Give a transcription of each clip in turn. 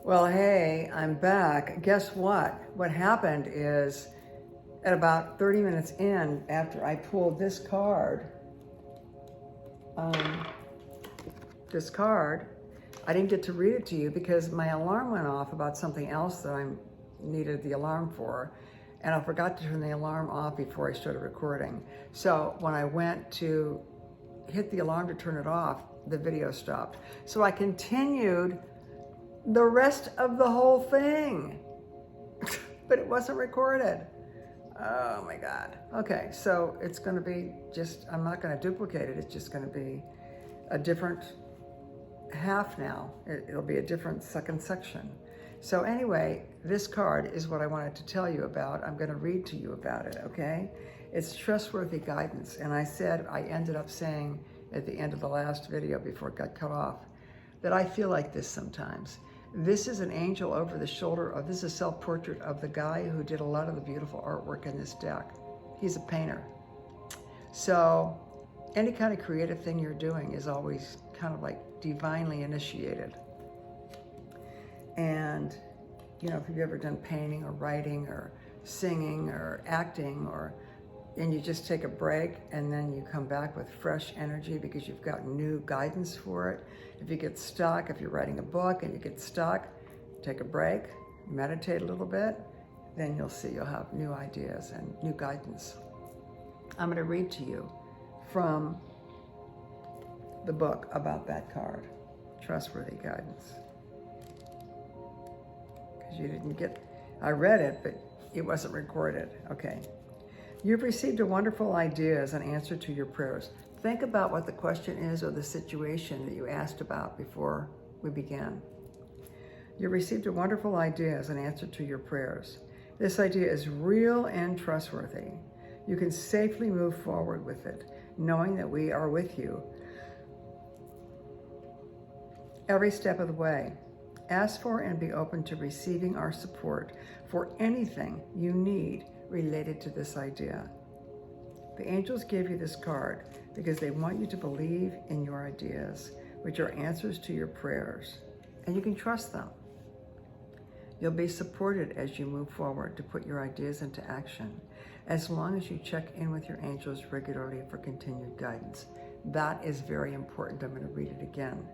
Well, hey, I'm back. Guess what? What happened is at about 30 minutes in, after I pulled this card, um, I didn't get to read it to you because my alarm went off about something else that I needed the alarm for. And I forgot to turn the alarm off before I started recording. So when I went to hit the alarm to turn it off, the video stopped. So I continued the rest of the whole thing, but it wasn't recorded. Oh my God. Okay, so it's gonna be just, I'm not gonna duplicate it. It's just gonna be a different half now. It'll be a different second section. So anyway, this card is what I wanted to tell you about. I'm gonna read to you about it, okay? It's trustworthy guidance. And I ended up saying at the end of the last video before it got cut off, that I feel like this sometimes. This is an angel over the shoulder of, this is a self-portrait of the guy who did a lot of the beautiful artwork in this deck. He's a painter. So any kind of creative thing you're doing is always kind of like divinely initiated. And, you know, if you've ever done painting or writing or singing or acting, and you just take a break and then you come back with fresh energy because you've got new guidance for it. If you get stuck, if you're writing a book and you get stuck, take a break, meditate a little bit, then you'll see you'll have new ideas and new guidance. I'm going to read to you from the book about that card, Trustworthy Guidance. Because you didn't get, I read it, but it wasn't recorded. Okay. You've received a wonderful idea as an answer to your prayers. Think about what the question is or the situation that you asked about before we began. You received a wonderful idea as an answer to your prayers. This idea is real and trustworthy. You can safely move forward with it, knowing that we are with you every step of the way. Ask for and be open to receiving our support for anything you need related to this idea. The angels gave you this card because they want you to believe in your ideas, which are answers to your prayers, and you can trust them. You'll be supported as you move forward to put your ideas into action, as long as you check in with your angels regularly for continued guidance. That is very important. I'm going to read it again.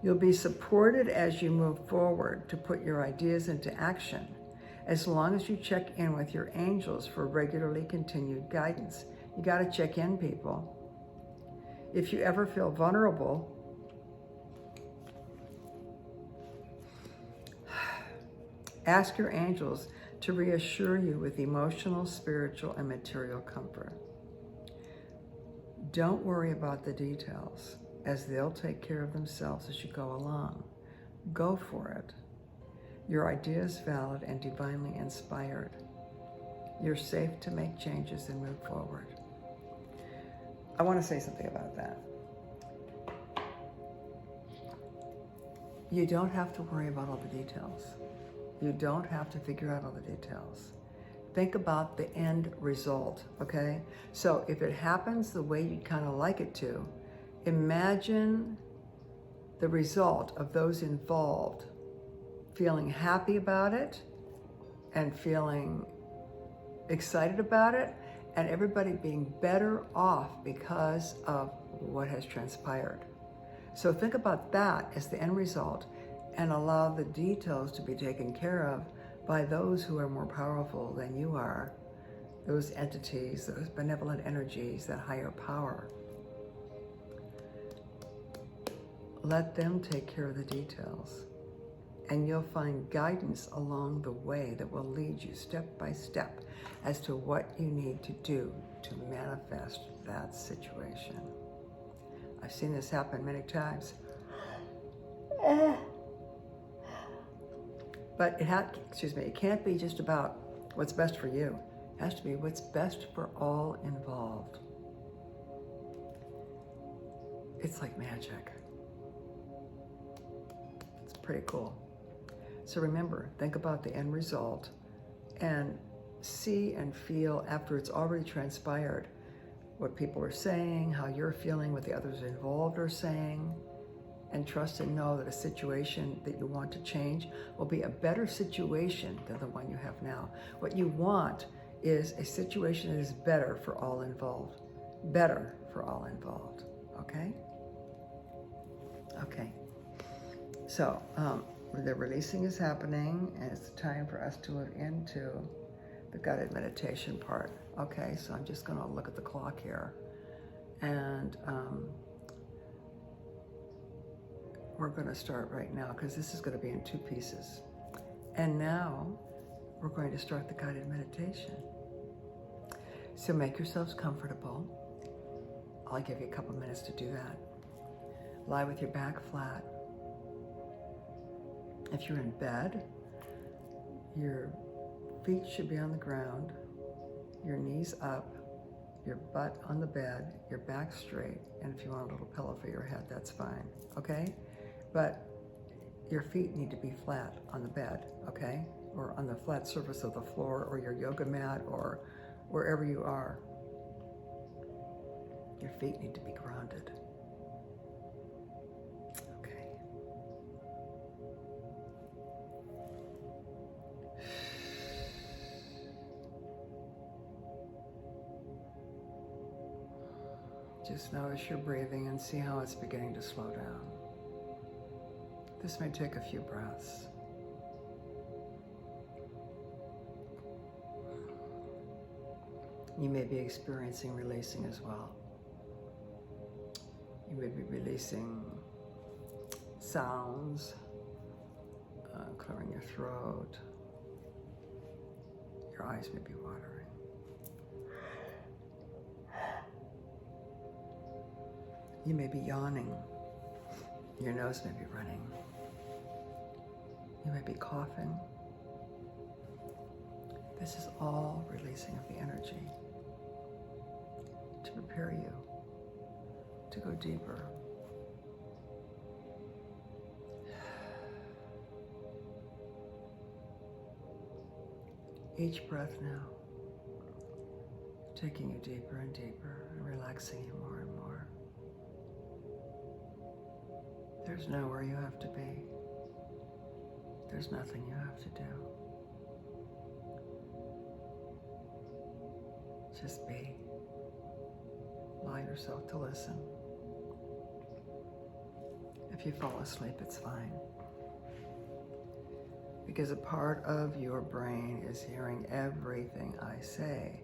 You'll be supported as you move forward to put your ideas into action, as long as you check in with your angels for regularly continued guidance. You got to check in, people. If you ever feel vulnerable, ask your angels to reassure you with emotional, spiritual, and material comfort. Don't worry about the details, as they'll take care of themselves as you go along. Go for it. Your idea is valid and divinely inspired. You're safe to make changes and move forward. I want to say something about that. You don't have to worry about all the details. You don't have to figure out all the details. Think about the end result, okay? So if it happens the way you'd kind of like it to, imagine the result of those involved feeling happy about it and feeling excited about it, and everybody being better off because of what has transpired. So think about that as the end result and allow the details to be taken care of by those who are more powerful than you are, those entities, those benevolent energies, that higher power. Let them take care of the details, and you'll find guidance along the way that will lead you step by step as to what you need to do to manifest that situation. I've seen this happen many times. But it can't be just about what's best for you. It has to be what's best for all involved. It's like magic. It's pretty cool. So remember, think about the end result and see and feel after it's already transpired what people are saying, how you're feeling, what the others involved are saying, and trust and know that a situation that you want to change will be a better situation than the one you have now. What you want is a situation that is better for all involved. Better for all involved, okay? Okay, so the releasing is happening, and it's time for us to move into the guided meditation part. Okay, so I'm just gonna look at the clock here, and we're gonna start right now, because this is gonna be in 2 pieces. And now, we're going to start the guided meditation. So make yourselves comfortable. I'll give you a couple minutes to do that. Lie with your back flat. If you're in bed, your feet should be on the ground, your knees up, your butt on the bed, your back straight, and if you want a little pillow for your head, that's fine, okay? But your feet need to be flat on the bed, okay? Or on the flat surface of the floor, or your yoga mat, or wherever you are. Your feet need to be grounded. Okay. Just notice your breathing and see how it's beginning to slow down. This may take a few breaths. You may be experiencing releasing as well. You may be releasing sounds, clearing your throat. Your eyes may be watering. You may be yawning. Your nose may be running. You may be coughing. This is all releasing of the energy to prepare you to go deeper. Each breath now, taking you deeper and deeper and relaxing you more and more. There's nowhere you have to be. There's nothing you have to do. Just be. Allow yourself to listen. If you fall asleep, it's fine. Because a part of your brain is hearing everything I say.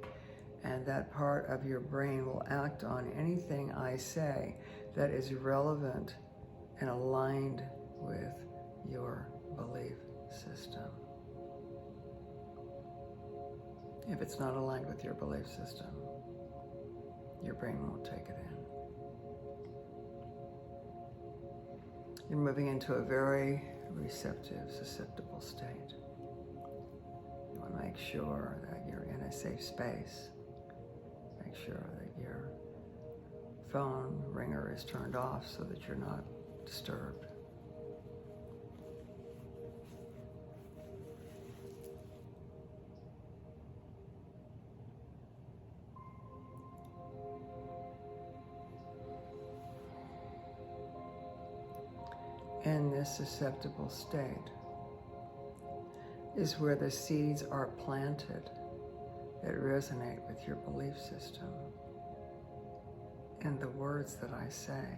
And that part of your brain will act on anything I say that is relevant and aligned with your belief system. If it's not aligned with your belief system, your brain won't take it in. You're moving into a very receptive, susceptible state. You want to make sure that you're in a safe space. Make sure that your phone ringer is turned off so that you're not disturbed. In this susceptible state is where the seeds are planted that resonate with your belief system and the words that I say.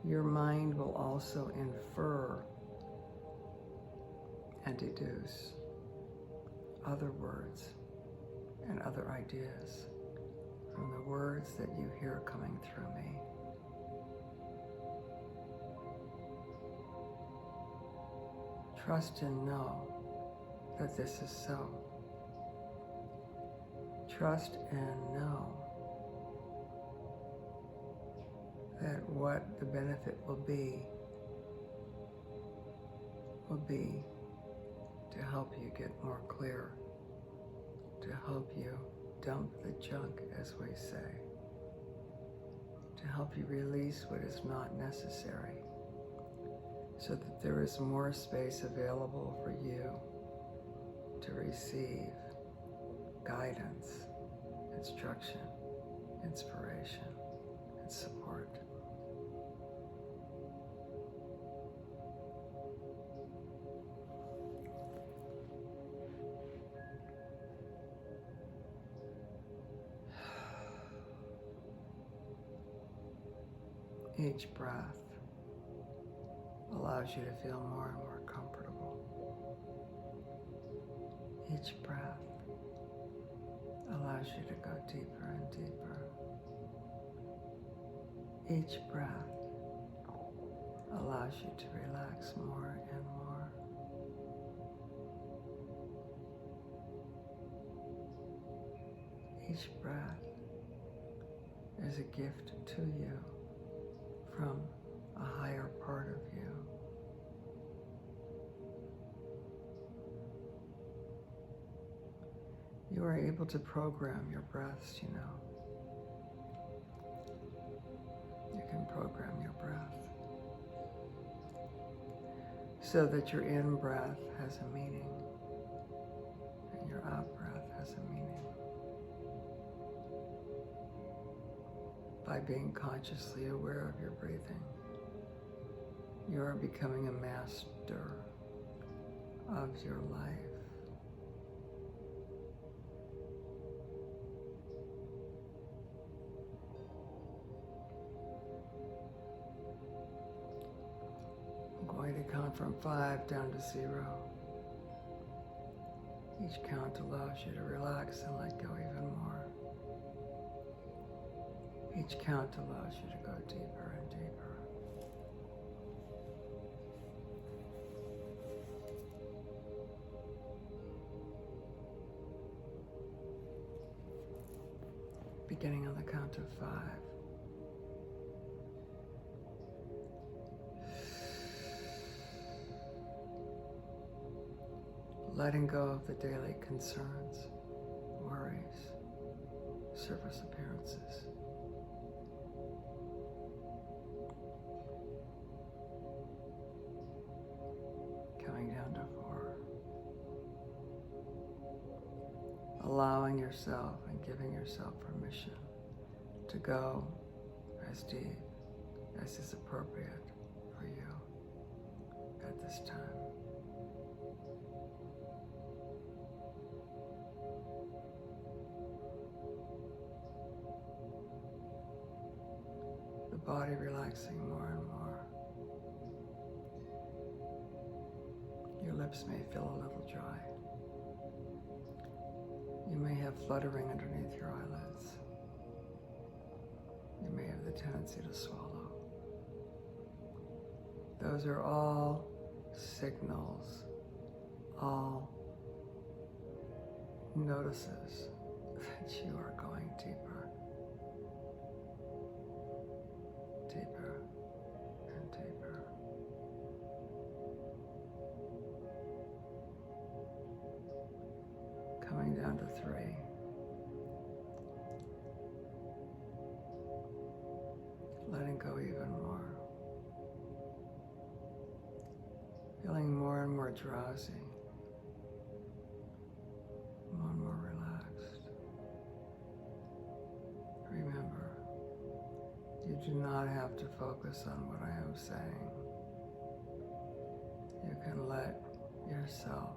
Your mind will also infer and deduce other words and other ideas from the words that you hear coming through me. Trust and know that this is so. Trust and know that what the benefit will be to help you get more clear, to help you dump the junk, as we say, to help you release what is not necessary, so that there is more space available for you to receive guidance, instruction, inspiration, and support. Each breath allows you to feel more and more comfortable. Each breath allows you to go deeper and deeper. Each breath allows you to relax more and more. Each breath is a gift to you from a higher part of you. You are able to program your breaths, you know. You can program your breath so that your in-breath has a meaning and your out-breath has a meaning. By being consciously aware of your breathing, you are becoming a master of your life. I'm going to count from 5 down to 0. Each count allows you to relax and let go even more. Each count allows you to go deeper and deeper. Beginning on the count of 5. Letting go of the daily concerns, worries, surface appearances. Coming down to 4. Allowing yourself and giving yourself permission to go as deep as is appropriate for you at this time. The body relaxing more and more. Your lips may feel a little dry. You may have fluttering underneath your eyelids. You may have the tendency to swallow. Those are all signals, all notices that you are going deeper, deeper and deeper. Coming down to 3. Letting go even more. Feeling more and more drowsy. More and more relaxed. Remember, you do not have to focus on what I am saying. You can let yourself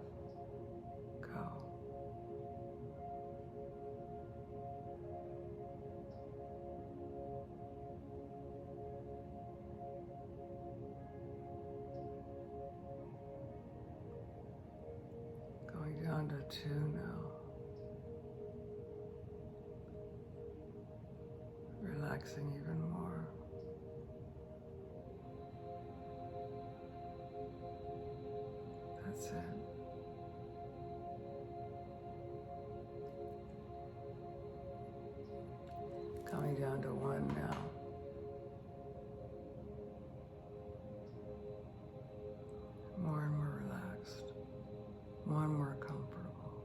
go. Going down to 2 now. Relaxing even more. That's it. Coming down to 1 now. More and more relaxed. More and more comfortable.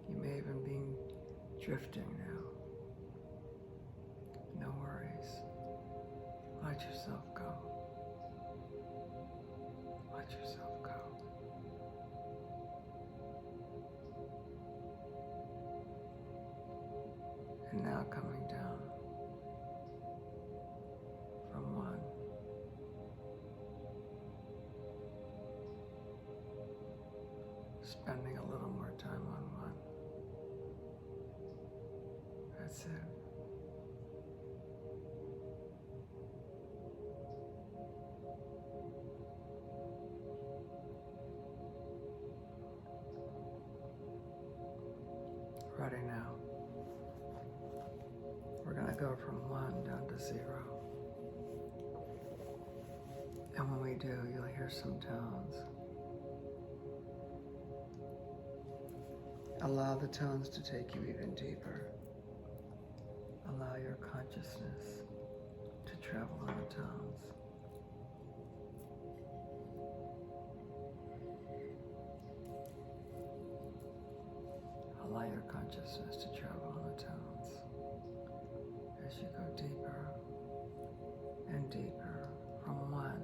You may even be drifting now. No worries. Let yourself go. Let yourself go. And now coming down from 1. Spending a little more time on 1. That's it. go from 1 down to 0. And when we do, you'll hear some tones. Allow the tones to take you even deeper. Allow your consciousness to travel on the tones. Allow your consciousness to travel on the tones as you go deeper and deeper from 1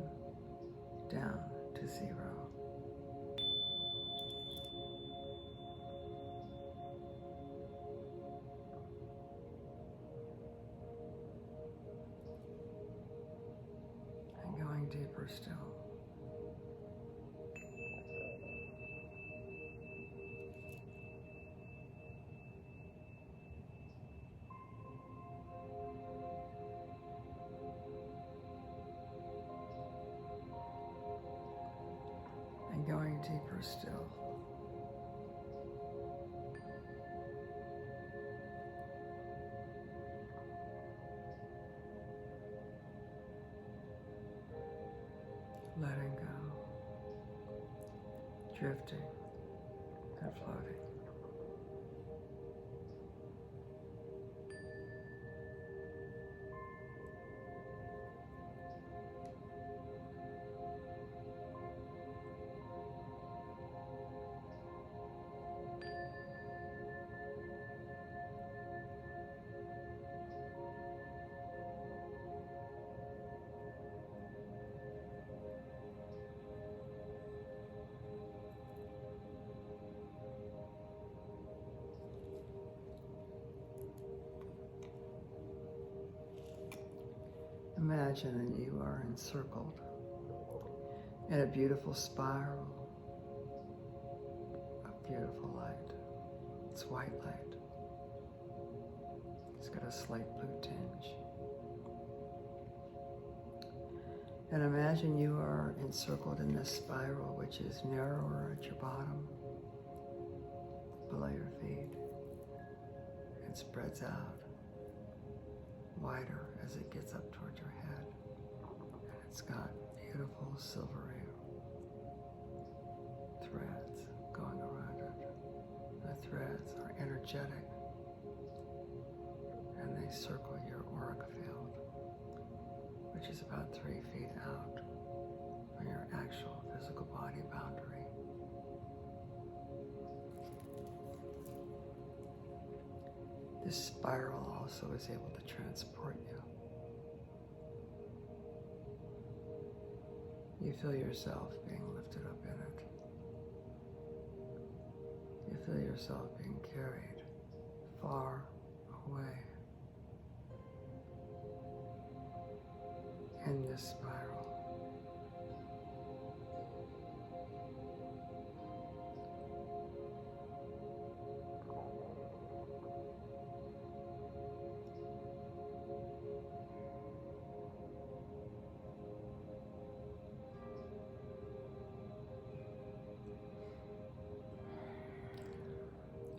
down to 0. And going deeper still. And going deeper still. Letting go, drifting and floating. Imagine that you are encircled in a beautiful spiral of beautiful light. It's white light. It's got a slight blue tinge. And imagine you are encircled in this spiral, which is narrower at your bottom, below your feet. It spreads out wider as it gets up toward your head. And it's got beautiful silvery threads going around it. The threads are energetic and they circle your auric field, which is about 3 feet out from your actual physical body boundary. This spiral also is able to transport you. You feel yourself being lifted up in it. You feel yourself being carried far away in this spiral.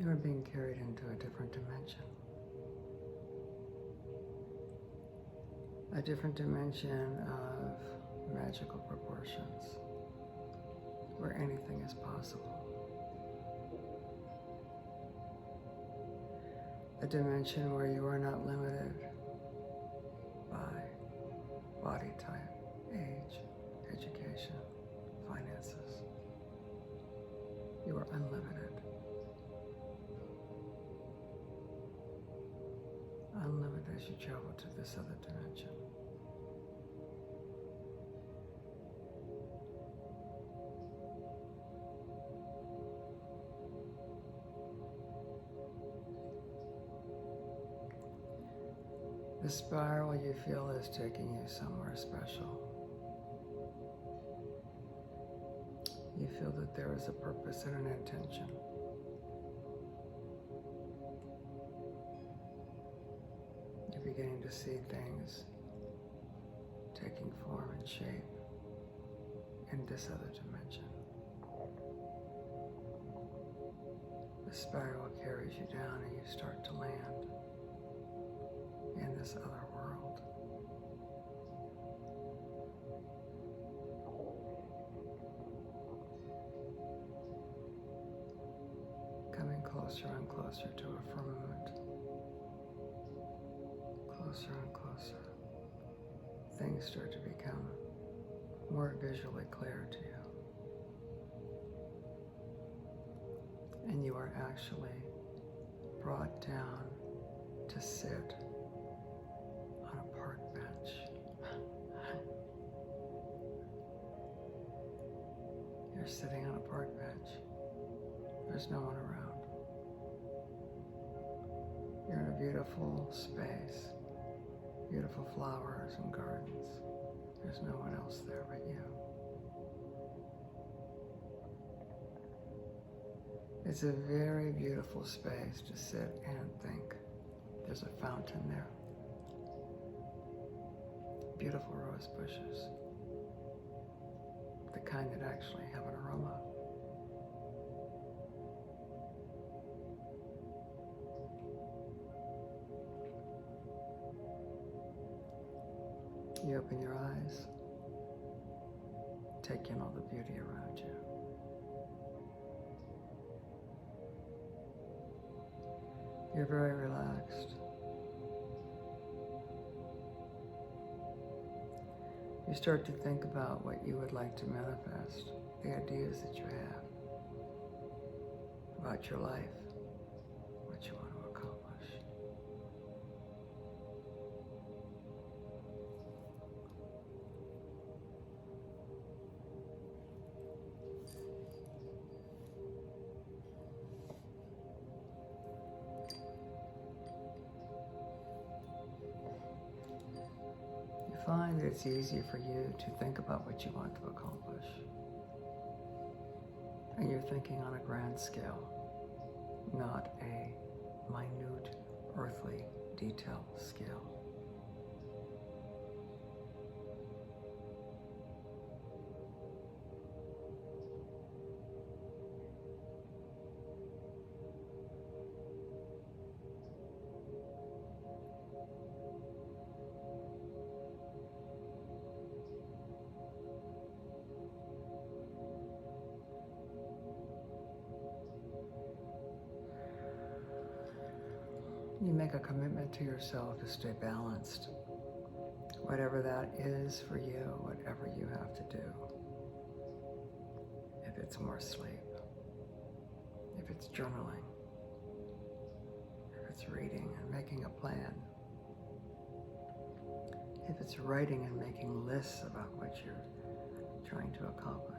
You are being carried into a different dimension. A different dimension of magical proportions, where anything is possible. A dimension where you are not limited by body type, age, education, finances. You are unlimited. Unlimited as you travel to this other dimension. The spiral you feel is taking you somewhere special. You feel that there is a purpose and an intention. You're beginning to see things taking form and shape in this other dimension. The spiral carries you down and you start to land in this other world. Coming closer and closer to a firmament. Closer and closer. Things start to become more visually clear to you. And you are actually brought down to sit on a park bench. You're sitting on a park bench. There's no one around. You're in a beautiful space, beautiful flowers and gardens. There's no one else there but you. It's a very beautiful space to sit and think. There's a fountain there. Beautiful rose bushes. The kind that actually have an aroma. You open your eyes, take in all the beauty around you. You're very relaxed. You start to think about what you would like to manifest, the ideas that you have about your life, what you want to accomplish. Find that it's easier for you to think about what you want to accomplish. And you're thinking on a grand scale, not a minute, earthly detail scale. You make a commitment to yourself to stay balanced. Whatever that is for you, whatever you have to do. If it's more sleep, if it's journaling, if it's reading and making a plan, if it's writing and making lists about what you're trying to accomplish.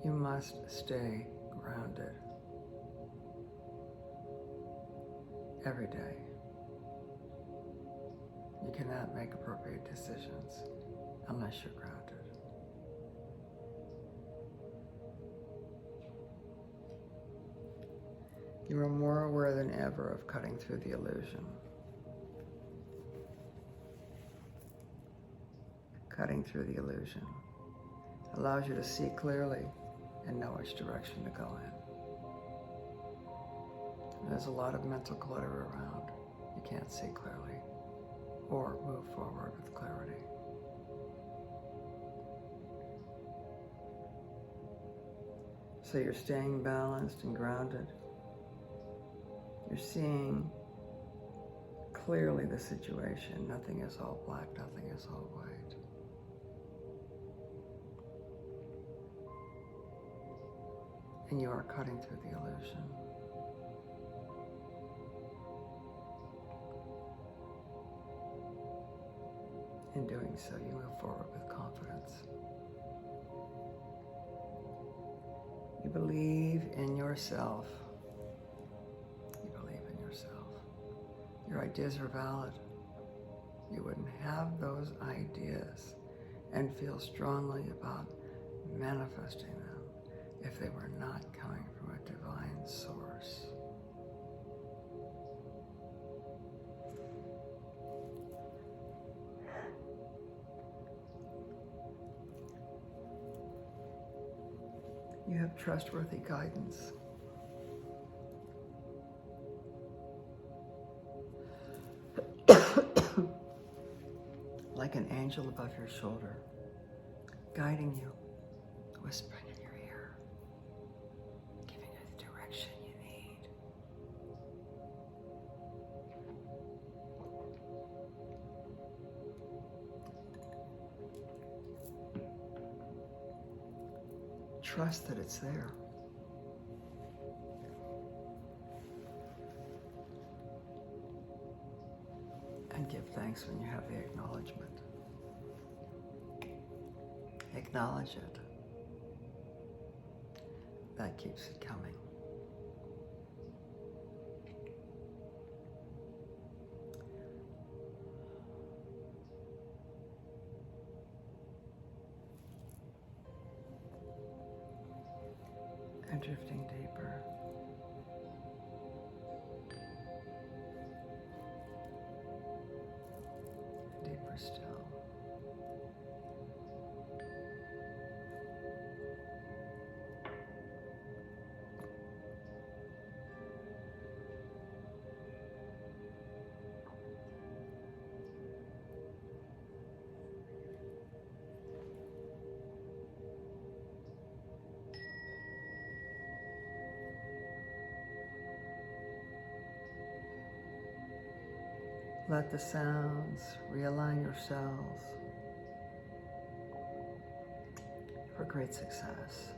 You must stay grounded every day. You cannot make appropriate decisions unless you're grounded. You are more aware than ever of cutting through the illusion. Cutting through the illusion allows you to see clearly and know which direction to go in. There's a lot of mental clutter around. You can't see clearly or move forward with clarity. So you're staying balanced and grounded. You're seeing clearly the situation. Nothing is all black, nothing is all white. And you are cutting through the illusion. In doing so, you move forward with confidence. You believe in yourself. You believe in yourself. Your ideas are valid. You wouldn't have those ideas and feel strongly about manifesting them if they were not coming from a divine source. You have trustworthy guidance. like an angel above your shoulder, guiding you, whispering in your ear, giving you the direction you need. Trust that it's there. And give thanks when you have the acknowledgement. Acknowledge it. That keeps it coming. And drifting deeper. Deeper still. Let the sounds realign your cells for great success.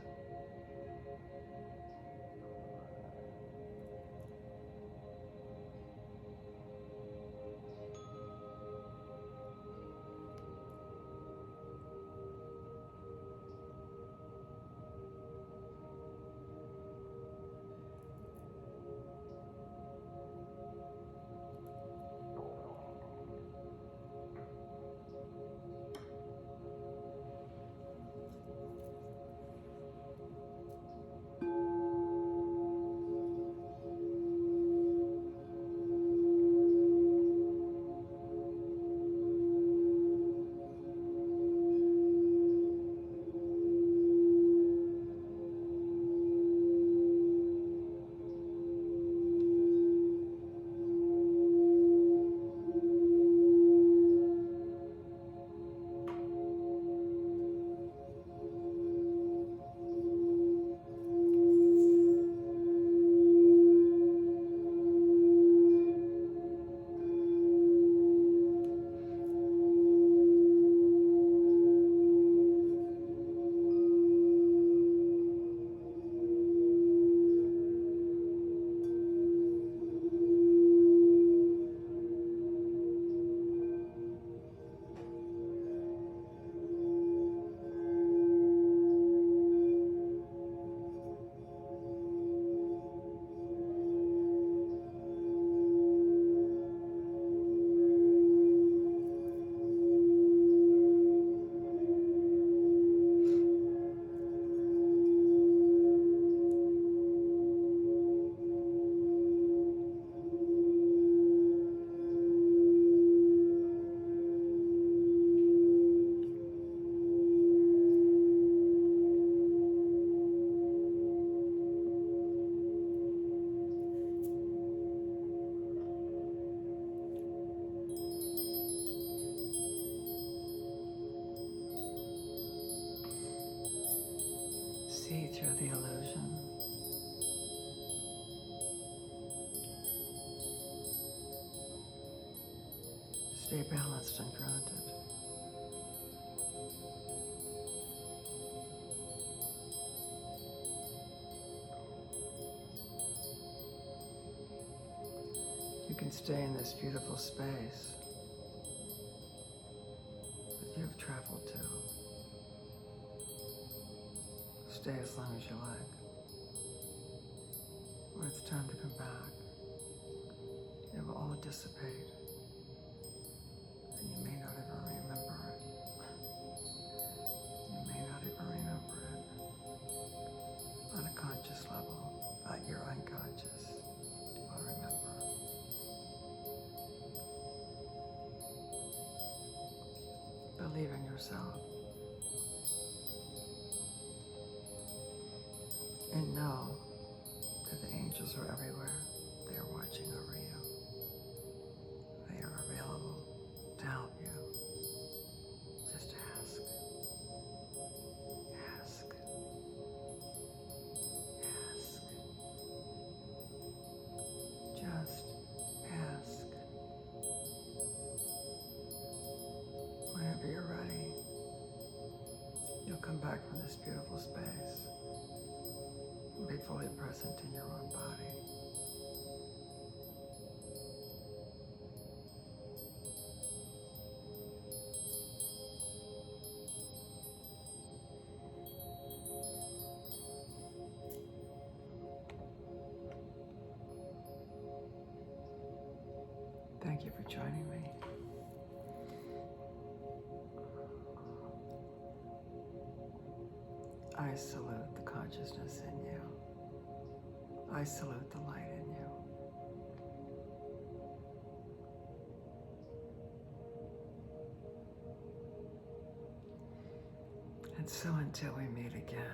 See through the illusion. Stay balanced and grounded. You can stay in this beautiful space that you've traveled to. Stay as long as you like. When it's time to come back, it will all dissipate, and you may not ever remember it. You may not ever remember it on a conscious level, but your unconscious will remember. Believe in yourself. And know that the angels are everywhere. They are watching over you. They are available to help you. fully present in your own body. Thank you for joining me. I salute the consciousness in you. I salute the light in you. And so until we meet again,